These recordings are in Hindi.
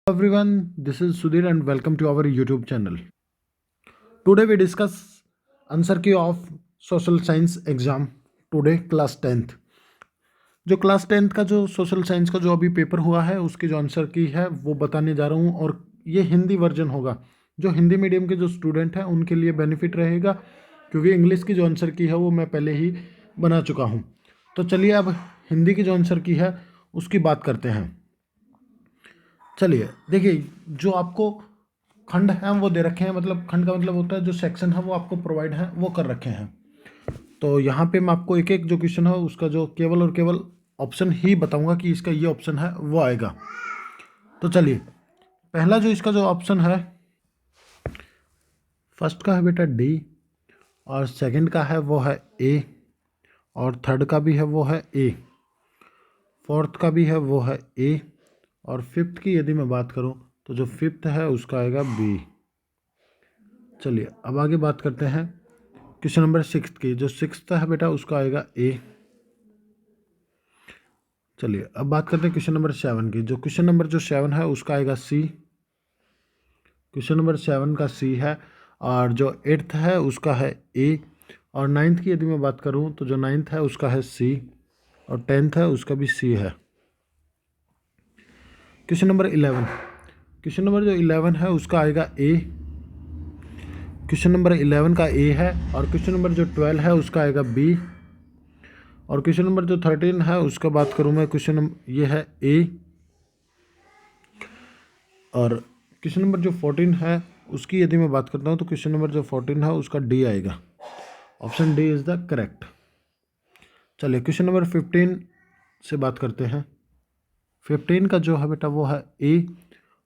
Everyone, this is Sudhir and welcome to our YouTube channel. Today we discuss answer key of social science exam today class 10th. जो क्लास 10th का जो सोशल साइंस का जो अभी पेपर हुआ है उसकी जो आंसर की है वो बताने जा रहा हूँ और ये हिंदी वर्जन होगा। जो हिंदी मीडियम के जो स्टूडेंट हैं उनके लिए बेनिफिट रहेगा क्योंकि इंग्लिश की जो आंसर की है वो मैं पहले ही बना चुका हूँ। तो चलिए अब हिंदी की जो आंसर की है उसकी बात करते हैं। चलिए देखिए, जो आपको खंड हैं वो दे रखे हैं, मतलब खंड का मतलब होता है जो सेक्शन है वो आपको प्रोवाइड है वो कर रखे हैं। तो यहाँ पे मैं आपको एक एक जो क्वेश्चन है उसका जो केवल और केवल ऑप्शन ही बताऊंगा कि इसका ये ऑप्शन है वो आएगा। तो चलिए, पहला जो इसका जो ऑप्शन है, फर्स्ट का है बेटा डी, और सेकंड का है वो है ए, और थर्ड का भी है वो है ए, फोर्थ का भी है वो है ए, और फिफ्थ की यदि मैं बात करूं तो जो फिफ्थ है उसका आएगा बी। चलिए अब आगे बात करते हैं क्वेश्चन नंबर सिक्स की। जो सिक्स है बेटा उसका आएगा ए। चलिए अब बात करते हैं क्वेश्चन नंबर सेवन की। जो क्वेश्चन नंबर जो सेवन है उसका आएगा सी। क्वेश्चन नंबर सेवन का सी है, और जो एट्थ है उसका है ए, और नाइन्थ की यदि मैं बात करूं तो जो नाइन्थ है उसका है सी, और टेंथ है उसका भी सी है। क्वेश्चन नंबर 11, क्वेश्चन नंबर जो 11 है उसका आएगा ए। क्वेश्चन नंबर 11 का ए है, और क्वेश्चन नंबर जो 12 है उसका आएगा बी, और क्वेश्चन नंबर जो 13 है उसका बात करूँ मैं, क्वेश्चन नंबर ये है ए, और क्वेश्चन नंबर जो 14 है उसकी यदि मैं बात करता हूँ तो क्वेश्चन नंबर जो 14 है उसका डी आएगा। Option D is the correct. चलिए क्वेश्चन नंबर 15 से बात करते हैं। 15 का जो है बेटा वो है ए,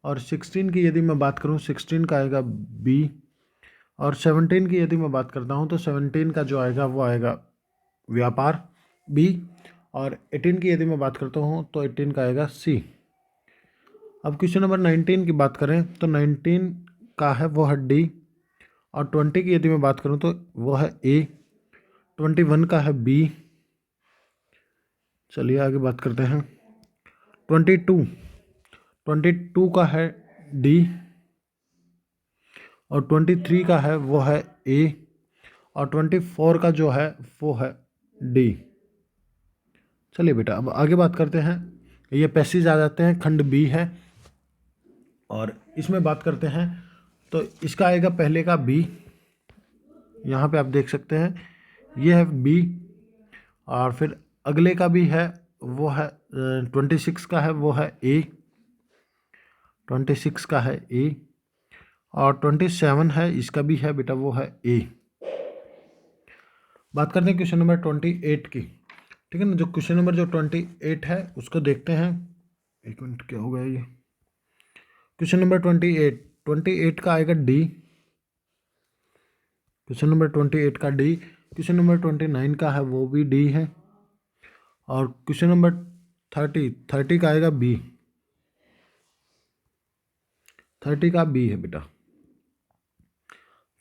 और 16 की यदि मैं बात करूँ 16 का आएगा बी, और 17 की यदि मैं बात करता हूँ तो 17 का जो आएगा वो आएगा व्यापार बी, और 18 की यदि मैं बात करता हूँ तो 18 का आएगा सी। अब क्वेश्चन नंबर 19 की बात करें तो 19 का है वो है डी, और 20 की यदि मैं बात करूँ तो वो है ए, 21 का है बी। चलिए आगे बात करते हैं। 22 का है डी, और 23 का है वो है ए, और 24 का जो है वो है डी। चलिए बेटा अब आगे बात करते हैं। ये पैसेज आ जाते हैं, खंड बी है, और इसमें बात करते हैं तो इसका आएगा पहले का बी। यहाँ पे आप देख सकते हैं ये है बी, और फिर अगले का भी है वो है 26 का है वो है ए, 26 का है ए, और 27 है इसका भी है बेटा वो है ए। बात करते हैं क्वेश्चन नंबर 28 की। ठीक है ना। जो क्वेश्चन नंबर जो 28 है उसको देखते हैं। एक मिनट, क्या हो गया ये। क्वेश्चन नंबर 28 का आएगा डी। क्वेश्चन नंबर 28 का डी। क्वेश्चन नंबर 29 का है वो भी डी है, और क्वेश्चन नंबर 30 का आएगा बी। 30 का बी है बेटा।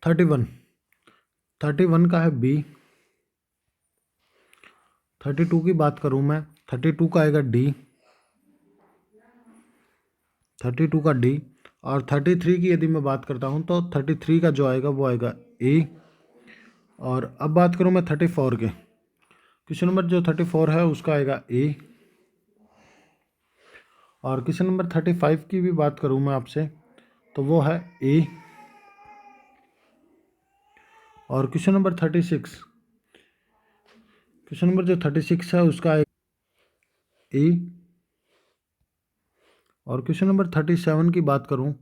31 का है बी। 32 की बात करूं मैं, 32 का आएगा डी, 32 का डी, और 33 की यदि मैं बात करता हूं तो 33 का जो आएगा वो आएगा ए। और अब बात करूं मैं 34 के। क्वेश्चन नंबर जो 34 है उसका आएगा ए, और क्वेश्चन नंबर 35 की भी बात करूं मैं आपसे तो वो है ए, और क्वेश्चन नंबर 36, क्वेश्चन नंबर जो 36 है उसका आएगा ए, और क्वेश्चन नंबर 37 की बात करूं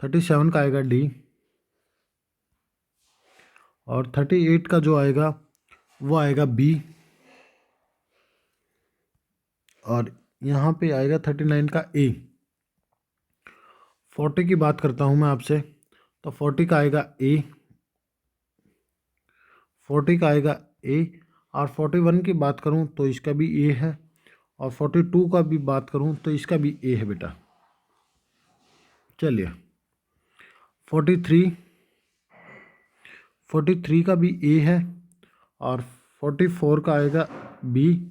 37 का आएगा डी, और 38 का जो आएगा वो आएगा बी, और यहाँ पे आएगा 39 का ए। 40 की बात करता हूँ मैं आपसे तो 40 का आएगा ए, 40 का आएगा ए, और 41 की बात करूँ तो इसका भी ए है, और 42 का भी बात करूँ तो इसका भी ए है बेटा। चलिए 43 का भी ए है, और 44 का आएगा बी,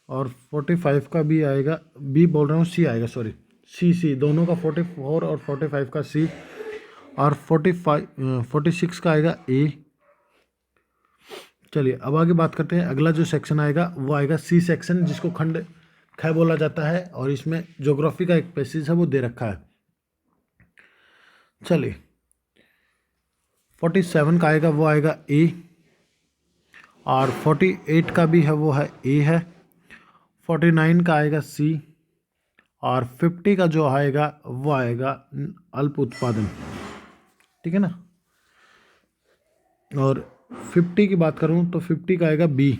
और 45 का भी आएगा बी, बोल रहा हूँ सी आएगा, सॉरी सी दोनों का 44 और 45 का सी, और 46 का आएगा ए। चलिए अब आगे बात करते हैं। अगला जो सेक्शन आएगा वो आएगा सी सेक्शन, जिसको खंड ख बोला जाता है, और इसमें ज्योग्राफी का एक पैसेज है वो दे रखा है। चलिए 47 का आएगा वो आएगा ए, और 48 का भी है वो है ए है। 49 का आएगा सी, और 50 का जो आएगा वो आएगा अल्प उत्पादन, ठीक है ना। और 50 की बात करूं तो 50 का आएगा बी,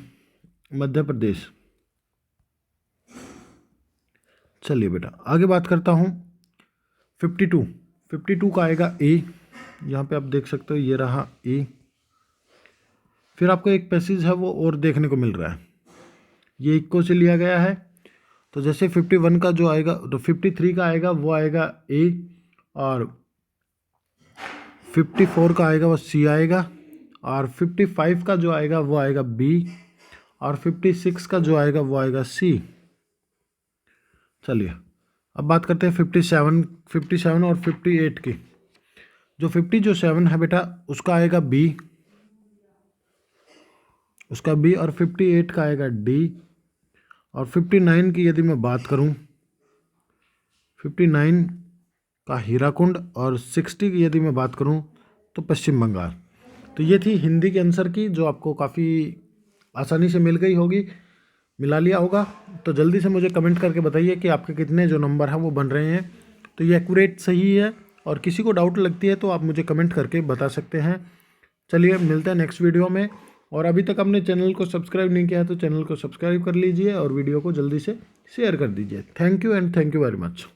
मध्य प्रदेश। चलिए बेटा आगे बात करता हूं। 52 का आएगा ए, यहाँ पे आप देख सकते हो ये रहा ए। फिर आपको एक पैसेज है वो और देखने को मिल रहा है, ये इक्को से लिया गया है। तो जैसे 51 का जो आएगा, तो 53 का आएगा वो आएगा ए, और 54 का आएगा वो सी आएगा, और 55 का जो आएगा वो आएगा बी, और 56 का जो आएगा वो आएगा सी। चलिए अब बात करते हैं 57 और 58 की। जो 57 है बेटा उसका आएगा बी, और 58 का आएगा डी। और 59 की यदि मैं बात करूं, 59 का हीराकुंड, और 60 की यदि मैं बात करूं तो पश्चिम बंगाल। तो ये थी हिंदी के आंसर की, जो आपको काफ़ी आसानी से मिल गई होगी, मिला लिया होगा। तो जल्दी से मुझे कमेंट करके बताइए कि आपके कितने जो नंबर हैं वो बन रहे हैं। तो ये एक्यूरेट सही है, और किसी को डाउट लगती है तो आप मुझे कमेंट करके बता सकते हैं। चलिए मिलते हैं नेक्स्ट वीडियो में। और अभी तक आपने चैनल को सब्सक्राइब नहीं किया है तो चैनल को सब्सक्राइब कर लीजिए, और वीडियो को जल्दी से शेयर कर दीजिए। Thank you and thank you very much.